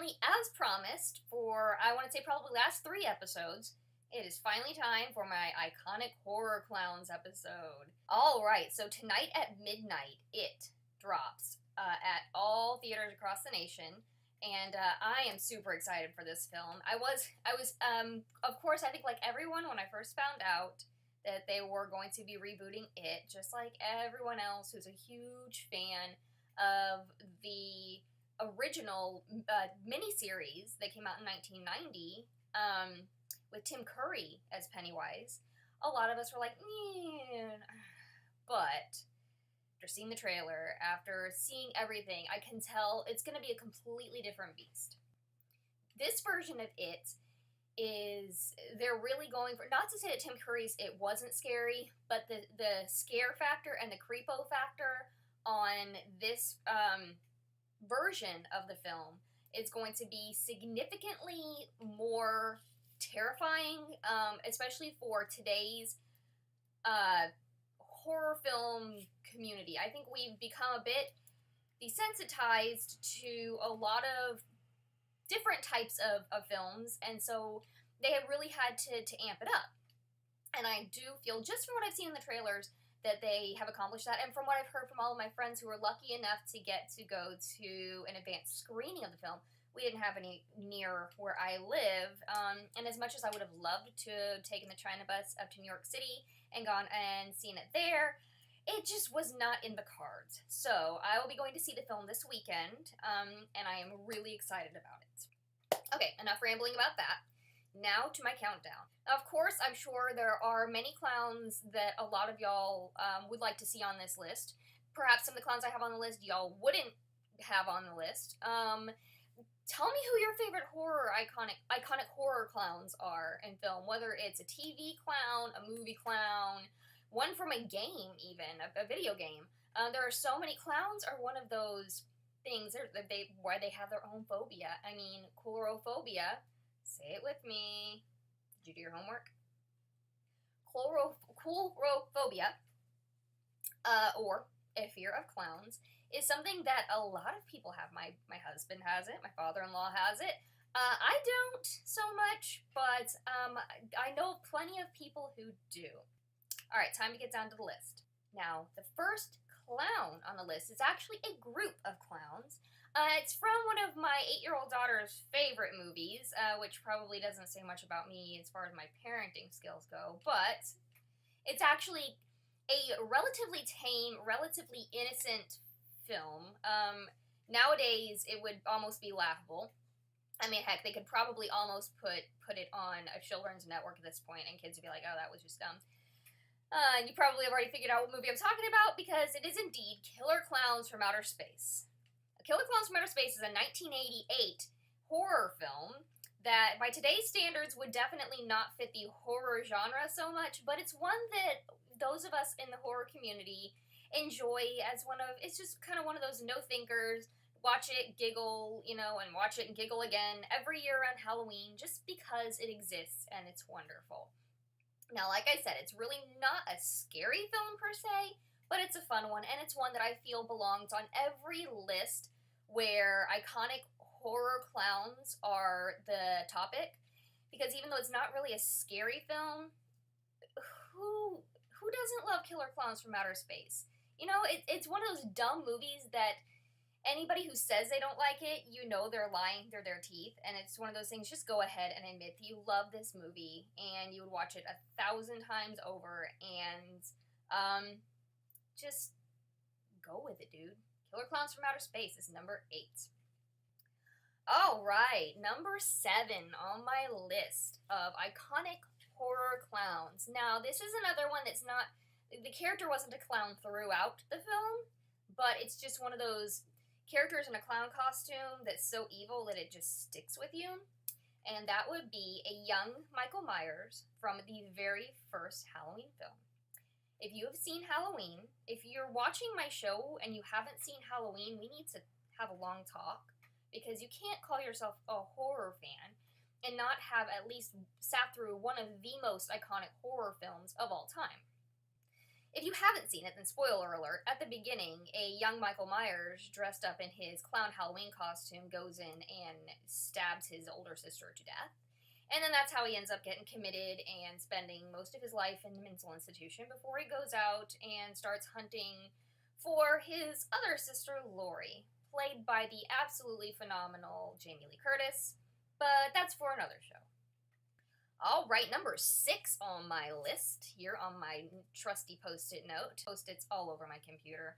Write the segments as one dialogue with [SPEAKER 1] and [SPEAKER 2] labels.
[SPEAKER 1] finally, as promised, for I want to say probably last 3 episodes, it is finally time for my iconic horror clowns episode. Alright, so tonight at midnight, it drops at all theaters across the nation, and I am super excited for this film. I was, of course, I think like everyone, when I first found out that they were going to be rebooting it, just like everyone else who's a huge fan of the original miniseries that came out in 1990 with Tim Curry as Pennywise. A lot of us were like, but after seeing the trailer, after seeing everything, I can tell it's going to be a completely different beast. This version of it is, they're really going for, not to say that Tim Curry's it wasn't scary, but the scare factor and the creepo factor on this version of the film is going to be significantly more terrifying, especially for today's horror film community. I think we've become a bit desensitized to a lot of different types of films, and so they have really had to amp it up. And I do feel, just from what I've seen in the trailers, that they have accomplished that, and from what I've heard from all of my friends who were lucky enough to get to go to an advanced screening of the film. We didn't have any near where I live, and as much as I would have loved to have taken the China bus up to New York City and gone and seen it there, it just was not in the cards. So I will be going to see the film this weekend, and I am really excited about it. Okay, enough rambling about that. Now to my countdown. Of course, I'm sure there are many clowns that a lot of y'all would like to see on this list. Perhaps some of the clowns I have on the list y'all wouldn't have on the list. Tell me who your favorite iconic horror clowns are in film, whether it's a TV clown, a movie clown, one from a game even, a video game. There are so many. Clowns are one of those things where they have their own phobia. I mean, coulrophobia. Say it with me. Did you do your homework? Coulrophobia, or a fear of clowns, is something that a lot of people have. My husband has it. My father-in-law has it. I don't so much, but I know of plenty of people who do. All right, time to get down to the list. Now, the first clown on the list is actually a group of clowns. It's from one of my 8-year-old daughter's favorite movies, which probably doesn't say much about me as far as my parenting skills go, but it's actually a relatively tame, relatively innocent film. Nowadays, it would almost be laughable. I mean, heck, they could probably almost put it on a children's network at this point, and kids would be like, oh, that was just dumb. And you probably have already figured out what movie I'm talking about, because it is indeed Killer Clowns from Outer Space. Killer Clowns from Outer Space is a 1988 horror film that, by today's standards, would definitely not fit the horror genre so much, but it's one that those of us in the horror community enjoy as it's just kind of one of those no-thinkers, watch it, giggle, and watch it and giggle again every year around Halloween, just because it exists and it's wonderful. Now, like I said, it's really not a scary film per se, but it's a fun one, and it's one that I feel belongs on every list where iconic horror clowns are the topic, because even though it's not really a scary film, who doesn't love Killer Clowns from Outer Space? It's one of those dumb movies that anybody who says they don't like it, they're lying through their teeth, and it's one of those things, just go ahead and admit that you love this movie, and you would watch it 1,000 times over, and just go with it, dude. Killer Clowns from Outer Space is number 8. Alright, number 7 on my list of iconic horror clowns. Now, this is another one that's not, the character wasn't a clown throughout the film, but it's just one of those characters in a clown costume that's so evil that it just sticks with you. And that would be a young Michael Myers from the very first Halloween film. If you have seen Halloween, if you're watching my show and you haven't seen Halloween, we need to have a long talk, because you can't call yourself a horror fan and not have at least sat through one of the most iconic horror films of all time. If you haven't seen it, then spoiler alert, at the beginning, a young Michael Myers, dressed up in his clown Halloween costume, goes in and stabs his older sister to death. And then that's how he ends up getting committed and spending most of his life in a mental institution before he goes out and starts hunting for his other sister, Laurie, played by the absolutely phenomenal Jamie Lee Curtis, but that's for another show. All right, number 6 on my list, here on my trusty Post-it note. Post-its all over my computer.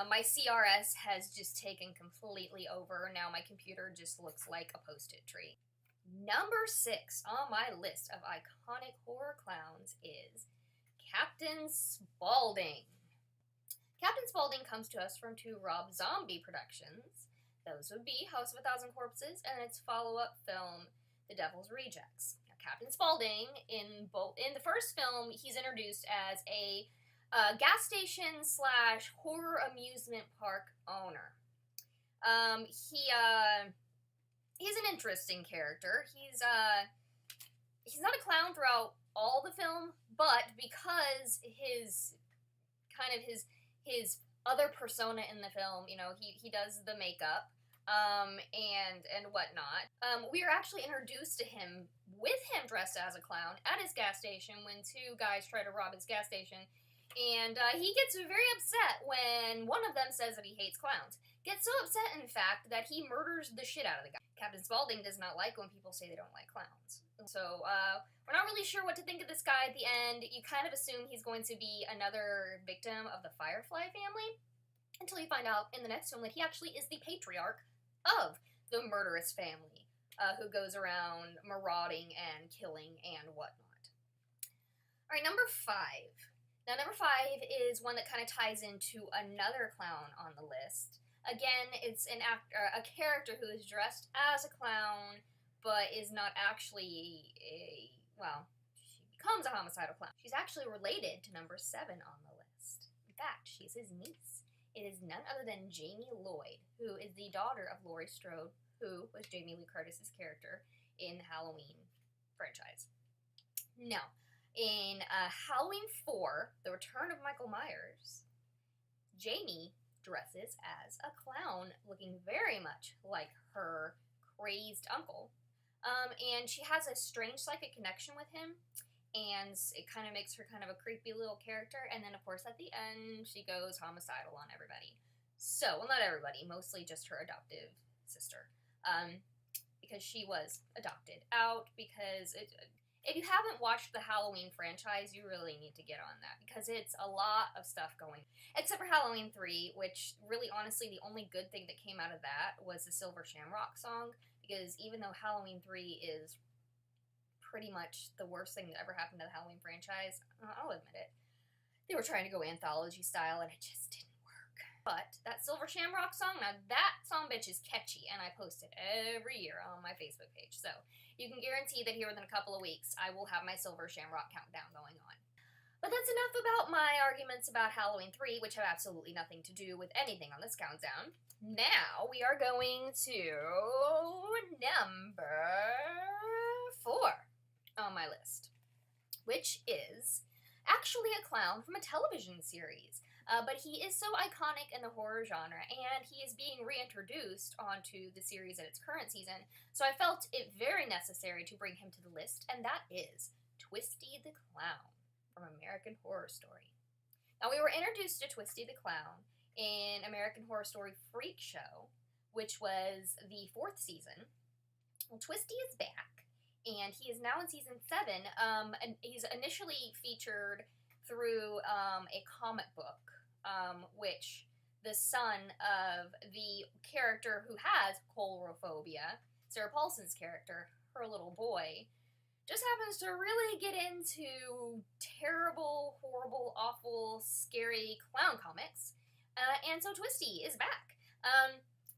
[SPEAKER 1] My CRS has just taken completely over. Now my computer just looks like a Post-it tree. Number 6 on my list of iconic horror clowns is Captain Spaulding. Captain Spaulding comes to us from 2 Rob Zombie productions. Those would be House of a Thousand Corpses and its follow-up film, The Devil's Rejects. Captain Spaulding, in the first film, he's introduced as a gas station / horror amusement park owner. He's an interesting character. He's not a clown throughout all the film, but because his other persona in the film, you know, he does the makeup and whatnot. We are actually introduced to him with him dressed as a clown at his gas station when 2 guys try to rob his gas station, and he gets very upset when one of them says that he hates clowns. Gets so upset, in fact, that he murders the shit out of the guy. Captain Spaulding does not like when people say they don't like clowns. So, we're not really sure what to think of this guy at the end. You kind of assume he's going to be another victim of the Firefly family, until you find out in the next film that he actually is the patriarch of the murderous family, who goes around marauding and killing and whatnot. Alright, number 5. Now, number 5 is one that kind of ties into another clown on the list. Again, it's a character who is dressed as a clown, but is not actually she becomes a homicidal clown. She's actually related to number 7 on the list. In fact, she's his niece. It is none other than Jamie Lloyd, who is the daughter of Laurie Strode, who was Jamie Lee Curtis's character in the Halloween franchise. Now, in Halloween 4, The Return of Michael Myers, Jamie dresses as a clown, looking very much like her crazed uncle. And she has a strange psychic connection with him, and it kind of makes her kind of a creepy little character, and then of course at the end she goes homicidal on everybody. So, well, not everybody, mostly just her adoptive sister, because she was adopted out, because if you haven't watched the Halloween franchise, you really need to get on that, because it's a lot of stuff going, except for Halloween 3, which really honestly the only good thing that came out of that was the Silver Shamrock song, because even though Halloween 3 is pretty much the worst thing that ever happened to the Halloween franchise, I'll admit it, they were trying to go anthology style and it just didn't work. But that Silver Shamrock song, now that song bitch is catchy, and I post it every year on my Facebook page, so you can guarantee that here within a couple of weeks I will have my Silver Shamrock countdown going on. But that's enough about my arguments about Halloween 3, which have absolutely nothing to do with anything on this countdown. Now we are going to number 4 on my list, which is actually a clown from a television series. But he is so iconic in the horror genre, and he is being reintroduced onto the series in its current season, so I felt it very necessary to bring him to the list, and that is Twisty the Clown from American Horror Story. Now, we were introduced to Twisty the Clown in American Horror Story Freak Show, which was the 4th season. Well, Twisty is back, and he is now in season 7. And he's initially featured through a comic book, which the son of the character who has colorophobia, Sarah Paulson's character, her little boy, just happens to really get into terrible, horrible, awful, scary clown comics, and so Twisty is back.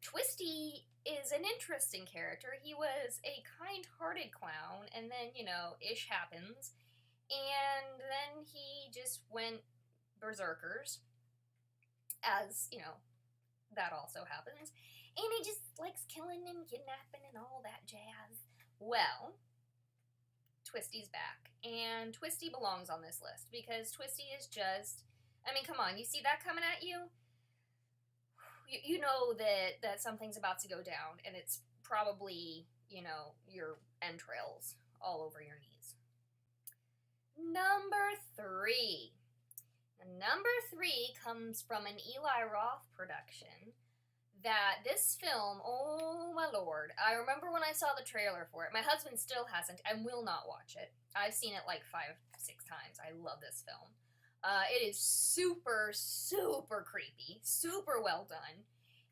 [SPEAKER 1] Twisty is an interesting character. He was a kind-hearted clown, and then, you know, ish happens, and then he just went berserkers, as, you know, that also happens, and he just likes killing and kidnapping and all that jazz. Well, Twisty's back, and Twisty belongs on this list, because Twisty is just I mean, come on, you see that coming at you? You know that something's about to go down, and it's probably, your entrails all over your knees. Number 3. Number 3 comes from an Eli Roth production. That this film, oh my lord, I remember when I saw the trailer for it. My husband still hasn't and will not watch it. I've seen it like 5, 6 times. I love this film. It is super, super creepy, super well done,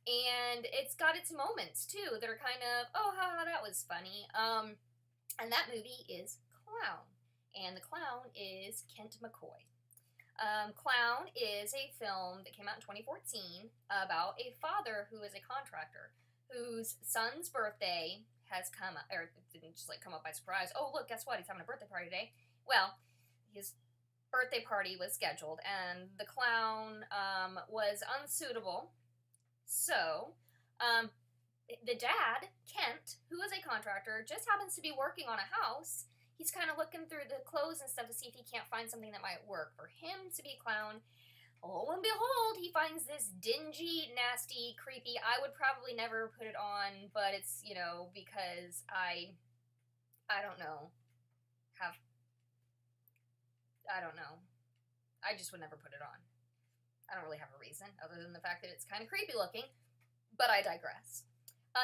[SPEAKER 1] and it's got its moments too that are kind of, oh, haha, that was funny. And that movie is Clown, and the clown is Kent McCoy. Clown is a film that came out in 2014 about a father who is a contractor whose son's birthday has come up, or didn't just like come up by surprise. Oh, look, guess what? He's having a birthday party today. Well, his birthday party was scheduled, and the clown was unsuitable. So, the dad, Kent, who is a contractor, just happens to be working on a house. He's kind of looking through the clothes and stuff to see if he can't find something that might work for him to be a clown. Lo and behold, he finds this dingy, nasty, creepy, I would probably never put it on, but it's, because I don't know, I don't know. I just would never put it on. I don't really have a reason, other than the fact that it's kind of creepy looking, but I digress.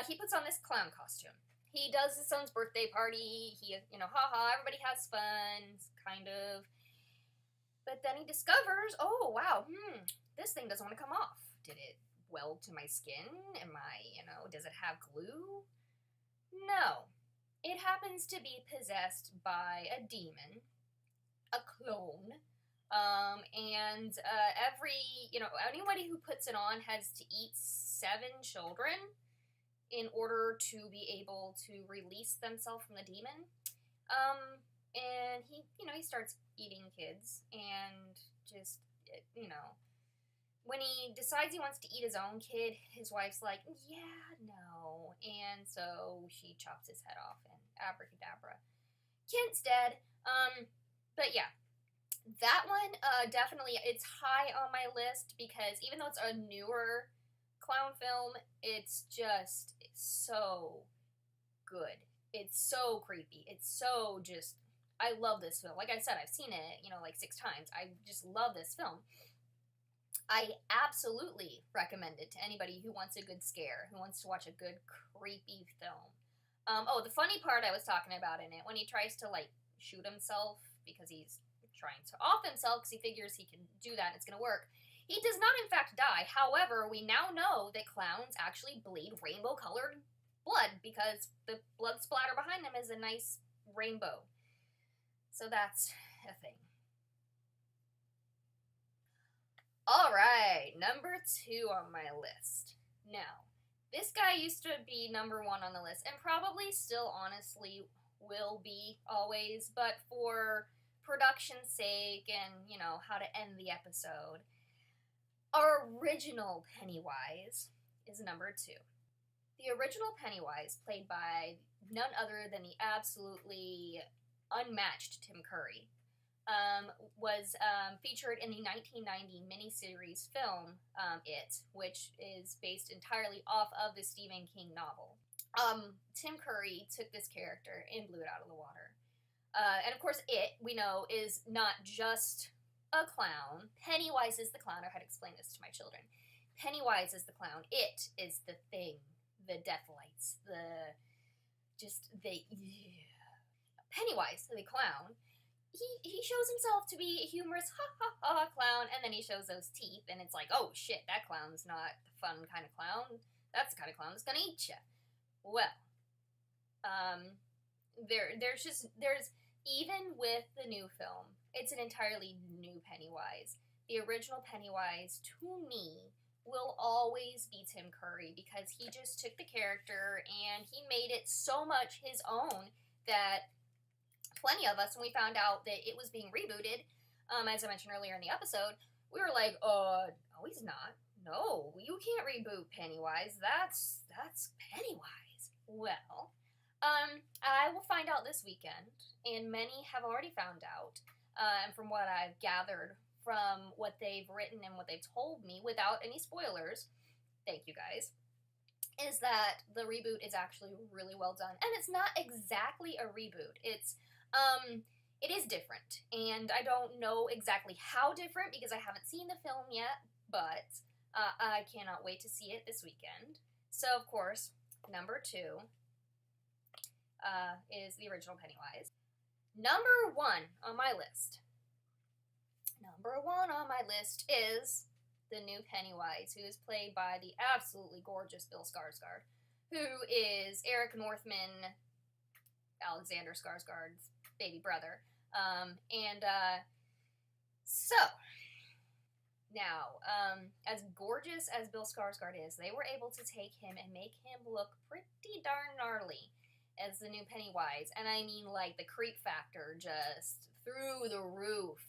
[SPEAKER 1] He puts on this clown costume. He does his son's birthday party, he, haha, everybody has fun, kind of. But then he discovers, oh, wow, this thing doesn't want to come off. Did it weld to my skin? Does it have glue? No. It happens to be possessed by a demon, a clone, and anybody who puts it on has to eat 7 children in order to be able to release themselves from the demon. And he starts eating kids, and just, when he decides he wants to eat his own kid, his wife's like, yeah, no, and so she chops his head off, and abracadabra. Kent's dead. But yeah, that one, definitely, it's high on my list, because even though it's a newer clown film, it's so good. It's so creepy. It's so just, I love this film. Like I said, I've seen it, like 6 times. I just love this film. I absolutely recommend it to anybody who wants a good scare, who wants to watch a good creepy film. The funny part I was talking about in it, when he tries to, shoot himself because he's trying to off himself because he figures he can do that and it's going to work. He does not, in fact, die. However, we now know that clowns actually bleed rainbow-colored blood because the blood splatter behind them is a nice rainbow. So that's a thing. Alright, number 2 on my list. Now, this guy used to be number 1 on the list, and probably still, honestly, will be always, but for production's sake and, how to end the episode, our original Pennywise is number 2. The original Pennywise, played by none other than the absolutely unmatched Tim Curry, was featured in the 1990 miniseries film, It, which is based entirely off of the Stephen King novel. Tim Curry took this character and blew it out of the water. And of course, It, we know, is not just a clown. Pennywise is the clown. I had to explain this to my children. Pennywise is the clown. It is the thing. The death lights. Pennywise, the clown, he shows himself to be a humorous clown, and then he shows those teeth, and it's like, oh shit, that clown's not the fun kind of clown. That's the kind of clown that's gonna eat you. Well, there's even with the new film, it's an entirely new Pennywise. The original Pennywise, to me, will always be Tim Curry, because he just took the character and he made it so much his own that plenty of us, when we found out that it was being rebooted, as I mentioned earlier in the episode, we were like, no, he's not. No, you can't reboot Pennywise. That's Pennywise. Well, I will find out this weekend, and many have already found out, and from what I've gathered from what they've written and what they've told me, without any spoilers, thank you guys, is that the reboot is actually really well done. And it's not exactly a reboot. It is different. And I don't know exactly how different because I haven't seen the film yet, but I cannot wait to see it this weekend. So, of course, number 2 is the original Pennywise. Number 1 on my list. Number 1 on my list is the new Pennywise, who is played by the absolutely gorgeous Bill Skarsgård, who is Eric Northman, Alexander Skarsgård's baby brother. So, now, as gorgeous as Bill Skarsgård is, they were able to take him and make him look pretty darn gnarly as the new Pennywise. And I mean, like, the creep factor just through the roof.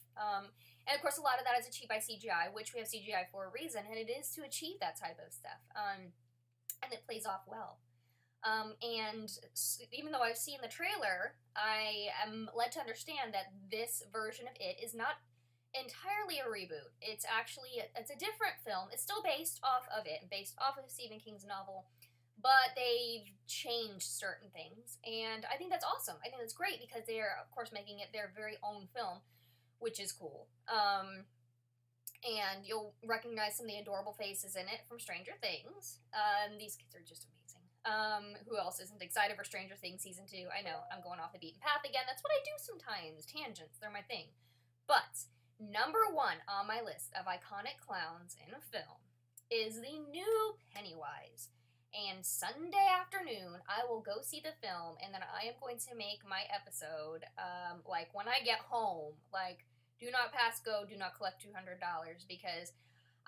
[SPEAKER 1] And of course, a lot of that is achieved by CGI, which we have CGI for a reason, and it is to achieve that type of stuff. And it plays off well. And even though I've seen the trailer, I am led to understand that this version of it is not entirely a reboot. It's actually, it's a different film. It's still based off of it, based off of Stephen King's novel, but they've changed certain things, and I think that's awesome. I think that's great because they're, of course, making it their very own film, which is cool. And you'll recognize some of the adorable faces in it from Stranger Things. These kids are just amazing. Who else isn't excited for Stranger Things Season 2? I know, I'm going off the beaten path again. That's what I do sometimes. Tangents, they're my thing. But number 1 on my list of iconic clowns in a film is the new Pennywise. And Sunday afternoon, I will go see the film, and then I am going to make my episode, like, when I get home. Like, do not pass go, do not collect $200, because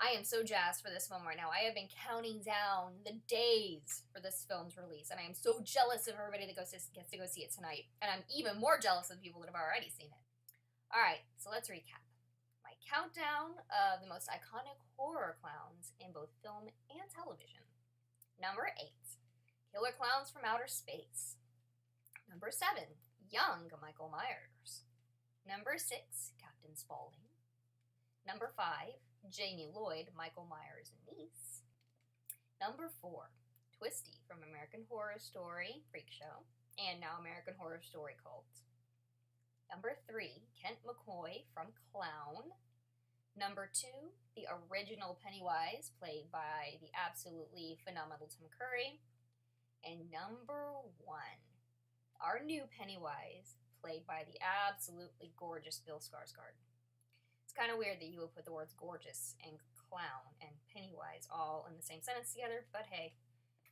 [SPEAKER 1] I am so jazzed for this film right now. I have been counting down the days for this film's release, and I am so jealous of everybody that gets to go see it tonight. And I'm even more jealous of people that have already seen it. Alright, so let's recap. My countdown of the most iconic horror clowns in both film and television. Number 8, Killer Clowns from Outer Space. Number 7, Young Michael Myers. Number 6, Captain Spaulding. Number 5, Jamie Lloyd, Michael Myers' niece. Number 4, Twisty from American Horror Story Freak Show, and now American Horror Story Cult. Number 3, Kent McCoy from Clown. Number 2, the original Pennywise, played by the absolutely phenomenal Tim Curry. And number 1, our new Pennywise, played by the absolutely gorgeous Bill Skarsgård. It's kind of weird that you would put the words gorgeous and clown and Pennywise all in the same sentence together, but hey,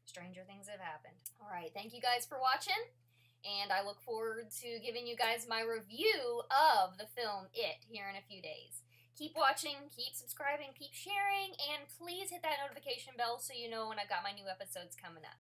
[SPEAKER 1] stranger things have happened. Alright, thank you guys for watching, and I look forward to giving you guys my review of the film It here in a few days. Keep watching, keep subscribing, keep sharing, and please hit that notification bell so you know when I've got my new episodes coming up.